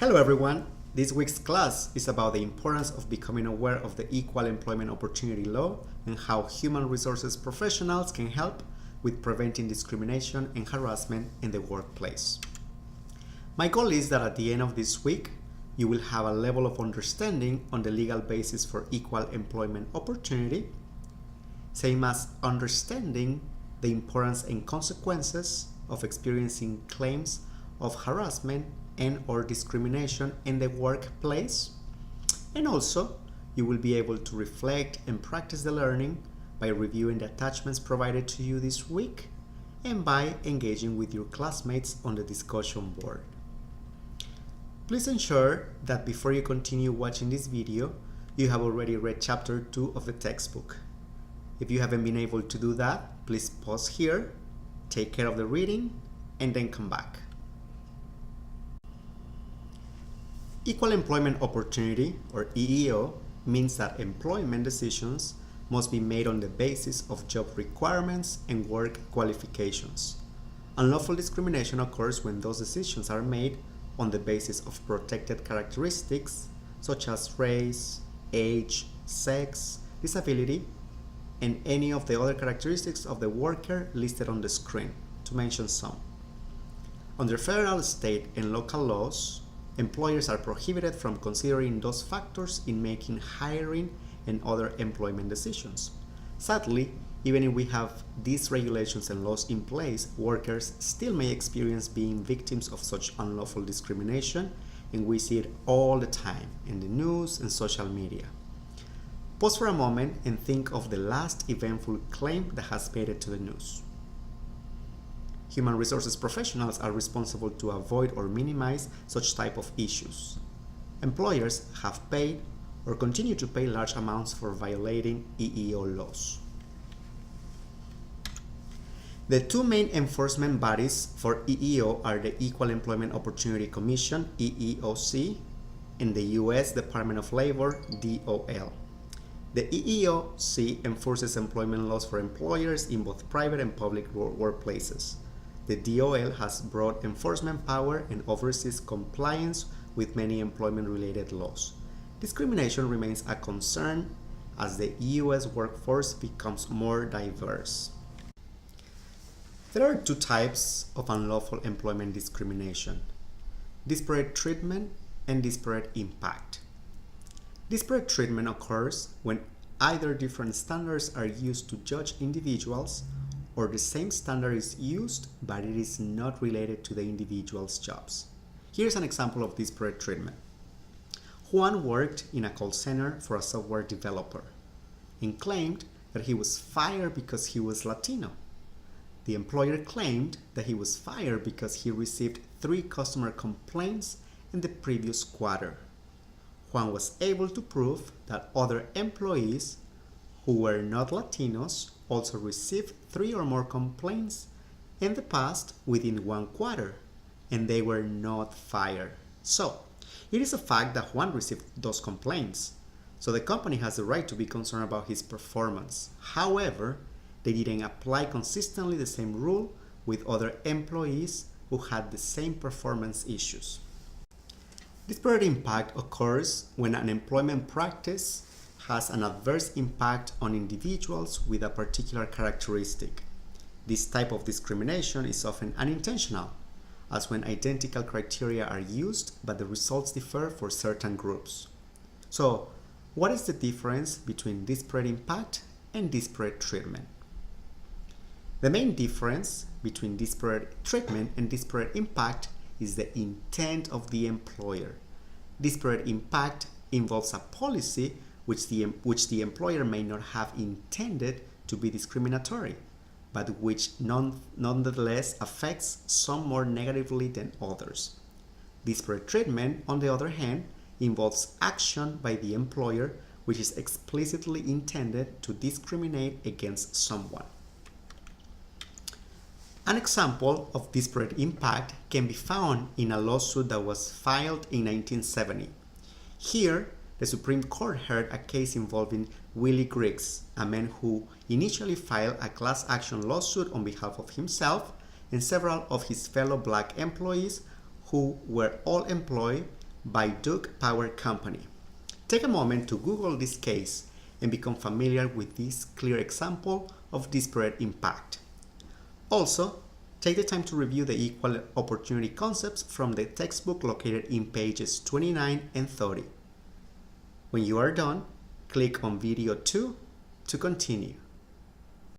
Hello everyone! This week's class is about the importance of becoming aware of the Equal Employment Opportunity Law and how human resources professionals can help with preventing discrimination and harassment in the workplace. My goal is that at the end of this week, you will have a level of understanding on the legal basis for equal employment opportunity, same as understanding the importance and consequences of experiencing claims of harassment and/or discrimination in the workplace. And also, you will be able to reflect and practice the learning by reviewing the attachments provided to you this week and by engaging with your classmates on the discussion board. Please ensure that before you continue watching this video, you have already read Chapter 2 of the textbook. If you haven't been able to do that, please pause here, take care of the reading, and then come back. Equal Employment Opportunity, or EEO, means that employment decisions must be made on the basis of job requirements and work qualifications. Unlawful discrimination occurs when those decisions are made on the basis of protected characteristics such as race, age, sex, disability, and any of the other characteristics of the worker listed on the screen, to mention some. Under federal, state, and local laws, employers are prohibited from considering those factors in making hiring and other employment decisions. Sadly, even if we have these regulations and laws in place, workers still may experience being victims of such unlawful discrimination, and we see it all the time in the news and social media. Pause for a moment and think of the last eventful claim that has made it to the news. Human resources professionals are responsible to avoid or minimize such type of issues. Employers have paid or continue to pay large amounts for violating EEO laws. The two main enforcement bodies for EEO are the Equal Employment Opportunity Commission, EEOC, and the U.S. Department of Labor, DOL. The EEOC enforces employment laws for employers in both private and public workplaces. The DOL has broad enforcement power and oversees compliance with many employment-related laws. Discrimination remains a concern as the U.S. workforce becomes more diverse. There are two types of unlawful employment discrimination: disparate treatment and disparate impact. Disparate treatment occurs when either different standards are used to judge individuals or the same standard is used, but it is not related to the individual's jobs. Here's an example of disparate treatment. Juan worked in a call center for a software developer and claimed that he was fired because he was Latino. The employer claimed that he was fired because he received 3 customer complaints in the previous quarter. Juan was able to prove that other employees who were not Latinos also received 3 or more complaints in the past within 1 quarter, and they were not fired. So, it is a fact that Juan received those complaints, so the company has the right to be concerned about his performance. However, they didn't apply consistently the same rule with other employees who had the same performance issues. Disparate impact occurs when an employment practice has an adverse impact on individuals with a particular characteristic. This type of discrimination is often unintentional, as when identical criteria are used but the results differ for certain groups. So, what is the difference between disparate impact and disparate treatment? The main difference between disparate treatment and disparate impact is the intent of the employer. Disparate impact involves a policy which the employer may not have intended to be discriminatory, but which nonetheless affects some more negatively than others. Disparate treatment, on the other hand, involves action by the employer which is explicitly intended to discriminate against someone. An example of disparate impact can be found in a lawsuit that was filed in 1970. Here, the Supreme Court heard a case involving Willie Griggs, a man who initially filed a class action lawsuit on behalf of himself and several of his fellow black employees who were all employed by Duke Power Company. Take a moment to Google this case and become familiar with this clear example of disparate impact. Also, take the time to review the equal opportunity concepts from the textbook located in pages 29 and 30. When you are done, click on video 2 to continue.